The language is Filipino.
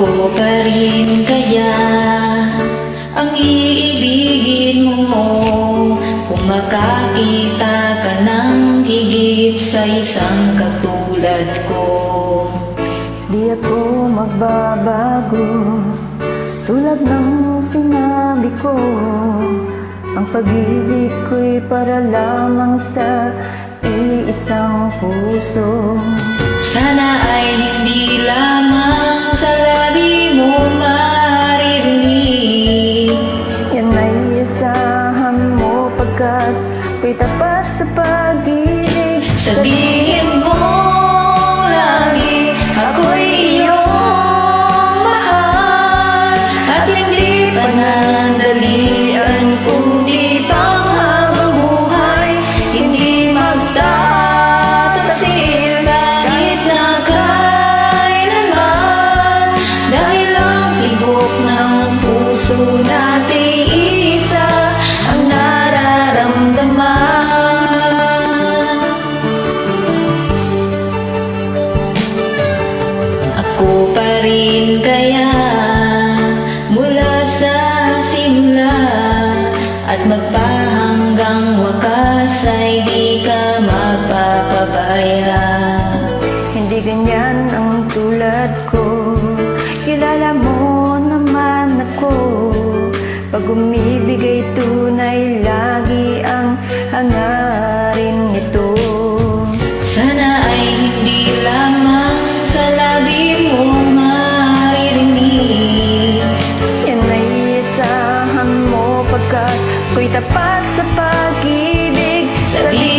Ako pa rin kaya ang iibigin mo kung makakita ka ng higit sa isang katulad ko. Di ako magbabago, tulad ng sinabi ko. Ang pag-ibig ko'y para lamang sa iisang puso. Sana ay hindi lamang sa labi mo maririnig. Yan ay isahan mo pagkat ko'y tapat sa pag-ibig. Sabihin mo lagi ako'y iyong mahal, at hindi panandalian kundi panghabang buhay. Hindi magtataksil kahit na kailanman, dahil ang tibok ng puso natin isa ang nararamdaman. Ako pa rin kaya mula sa simula at magpahanggang wakas ay di ka magpapabaya. Hindi ganyan ang tulad ko, kilala mo naman ako. Pag umibig ay tunay, lagi ang hangarin nito. Sana ay hindi lamang sa labi mo maririnig. Yan ay isahan mo pagkat ko'y tapat sa pag-ibig. Sabihin